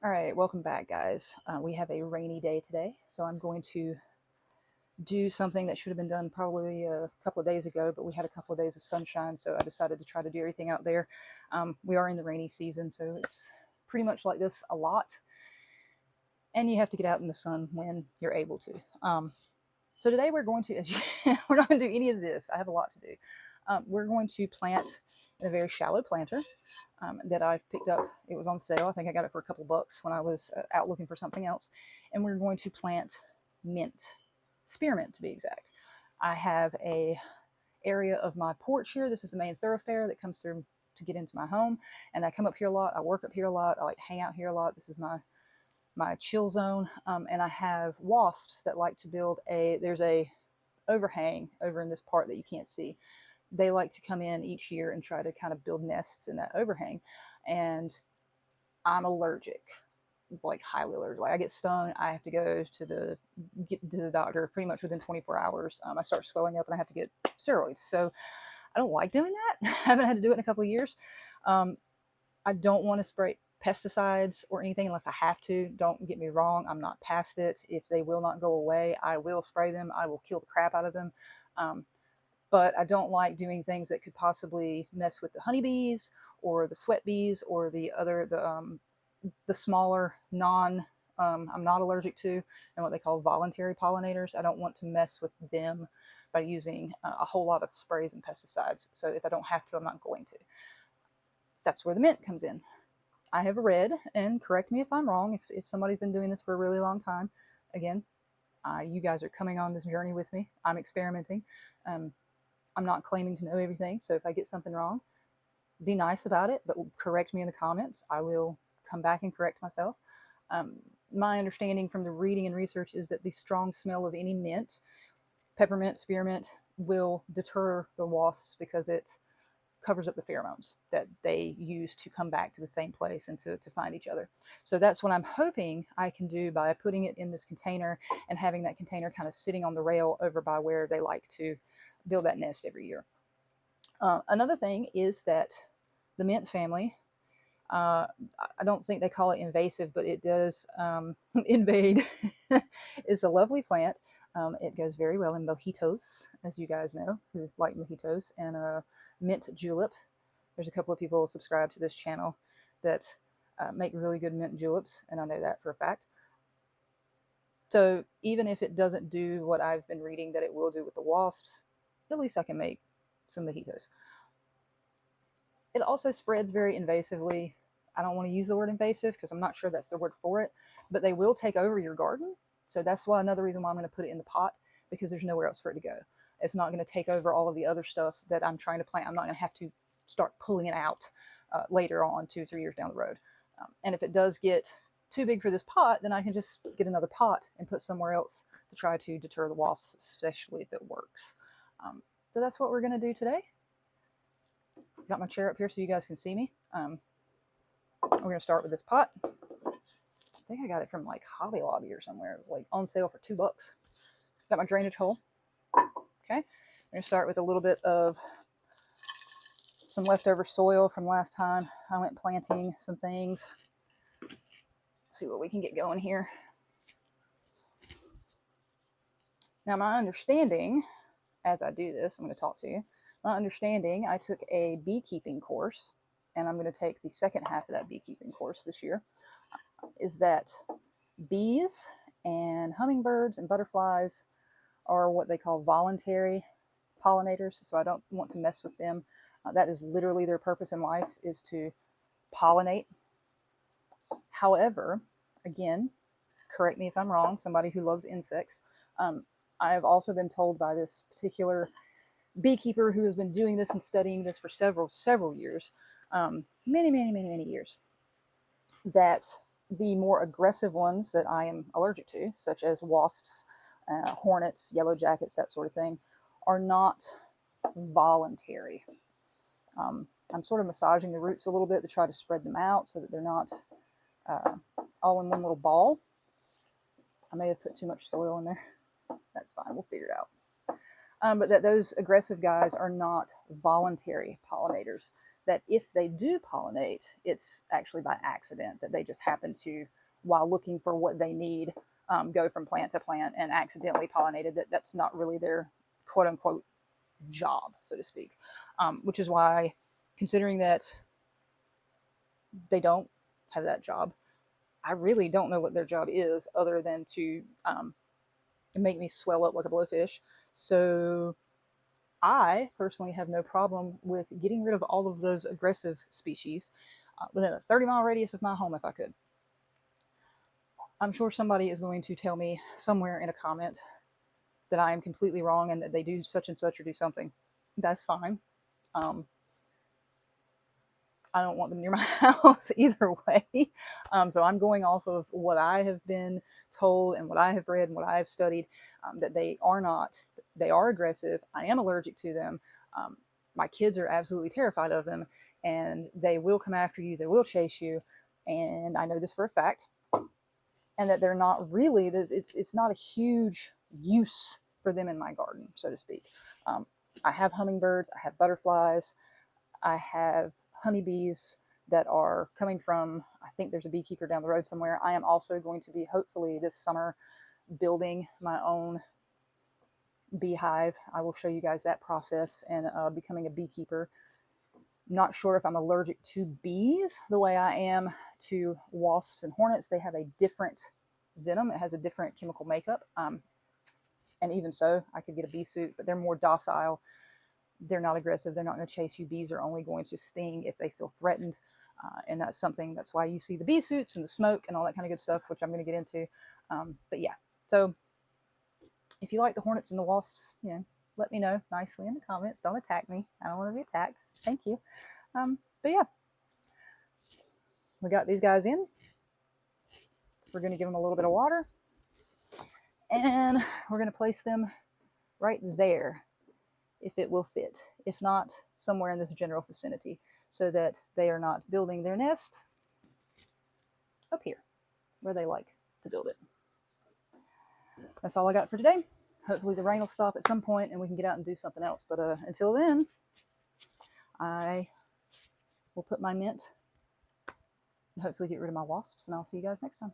All right, welcome back, guys. We have a rainy day today, so I'm going to do something that should have been done probably a couple of days ago, but we had a couple of days of sunshine, so I decided to try to do everything out there. We are in the rainy season, so it's pretty much like this a lot, and you have to get out in the sun when you're able to. So today we're going to, we're not going to do any of this. I have a lot to do. We're going to plant in a very shallow planter that I've picked up. It was on sale. I think I got it for a couple bucks when I was out looking for something else. And we're going to plant mint, spearmint to be exact. I have a area of my porch here. This is the main thoroughfare that comes through to get into my home. And I come up here a lot. I work up here a lot. I like hang out here a lot. This is my chill zone. And I have wasps that like to build there's a overhang over in this part that you can't see. They like to come in each year and try to kind of build nests in that overhang. And I'm allergic, like highly allergic. Like I get stung, I have to go to the doctor pretty much within 24 hours. I start swelling up and I have to get steroids. So I don't like doing that. I haven't had to do it in a couple of years. I don't want to spray pesticides or anything unless I have to. Don't get me wrong, I'm not past it. If they will not go away, I will spray them. I will kill the crap out of them. But I don't like doing things that could possibly mess with the honeybees or the sweat bees or the smaller I'm not allergic to, and what they call voluntary pollinators. I don't want to mess with them by using a whole lot of sprays and pesticides. So if I don't have to, I'm not going to. That's where the mint comes in. I have read, and correct me if I'm wrong, if somebody's been doing this for a really long time, again, you guys are coming on this journey with me. I'm experimenting. I'm not claiming to know everything, so if I get something wrong, be nice about it, but correct me in the comments. I will come back and correct myself. My understanding from the reading and research is that the strong smell of any mint, peppermint, spearmint, will deter the wasps because it covers up the pheromones that they use to come back to the same place and to find each other. So that's what I'm hoping I can do by putting it in this container and having that container kind of sitting on the rail over by where they like to build that nest every year. Another thing is that the mint family, I don't think they call it invasive, but it does invade. It's a lovely plant. It goes very well in mojitos, as you guys know, who like mojitos, and mint julep. There's a couple of people subscribed to this channel that make really good mint juleps, and I know that for a fact. So even if it doesn't do what I've been reading that it will do with the wasps, at least I can make some mojitos. It also spreads very invasively. I don't want to use the word invasive because I'm not sure that's the word for it, but they will take over your garden. So that's why another reason why I'm going to put it in the pot, because there's nowhere else for it to go. It's not going to take over all of the other stuff that I'm trying to plant. I'm not going to have to start pulling it out later on 2 or 3 years down the road. And if it does get too big for this pot, then I can just get another pot and put somewhere else to try to deter the wasps, especially if it works. So that's what we're going to do today. Got my chair up here so you guys can see me. We're going to start with this pot. I think I got it from like Hobby Lobby or somewhere. It was like on sale for $2. Got my drainage hole. Okay. I'm going to start with a little bit of some leftover soil from last time I went planting some things. Let's see what we can get going here. Now, my understanding, as I do this, I'm going to talk to you. My understanding, I took a beekeeping course, and I'm going to take the second half of that beekeeping course this year, is that bees and hummingbirds and butterflies are what they call voluntary pollinators, so I don't want to mess with them. That is literally their purpose in life, is to pollinate. However, again, correct me if I'm wrong, somebody who loves insects, I have also been told by this particular beekeeper who has been doing this and studying this for several years, many years, that the more aggressive ones that I am allergic to, such as wasps, hornets, yellow jackets, that sort of thing, are not voluntary. I'm sort of massaging the roots a little bit to try to spread them out so that they're not all in one little ball. I may have put too much soil in there. That's fine, we'll figure it out. But that those aggressive guys are not voluntary pollinators. that if they do pollinate, it's actually by accident, that they just happen to, while looking for what they need, go from plant to plant and accidentally pollinated. That's not really their quote unquote job, so to speak. Which is why, considering that they don't have that job, I really don't know what their job is other than to make me swell up like a blowfish. So I personally have no problem with getting rid of all of those aggressive species within a 30-mile radius of my home if I could. I'm sure somebody is going to tell me somewhere in a comment that I am completely wrong and that they do such and such or do something. That's fine. I don't want them near my house either way. So I'm going off of what I have been told and what I have read and what I have studied, that they are not. They are aggressive. I am allergic to them. My kids are absolutely terrified of them, and they will come after you. They will chase you. And I know this for a fact. And that they're not really, it's not a huge use for them in my garden, so to speak. I have hummingbirds. I have butterflies. I have honeybees that are coming from, I think there's a beekeeper down the road somewhere. I am also going to be, hopefully this summer, building my own beehive. I will show you guys that process and becoming a beekeeper. Not sure if I'm allergic to bees the way I am to wasps and hornets. They have a different venom. It has a different chemical makeup. And even so, I could get a bee suit, but they're more docile. They're not aggressive. They're not going to chase you. Bees are only going to sting if they feel threatened. And that's why you see the bee suits and the smoke and all that kind of good stuff, which I'm going to get into. But yeah, so if you like the hornets and the wasps, let me know nicely in the comments. Don't attack me. I don't want to be attacked. Thank you. But yeah, we got these guys in. We're going to give them a little bit of water. And we're going to place them right there, if it will fit. If not, somewhere in this general vicinity, so that they are not building their nest up here, where they like to build it. That's all I got for today. Hopefully the rain will stop at some point and we can get out and do something else. But until then, I will put my mint and hopefully get rid of my wasps, and I'll see you guys next time.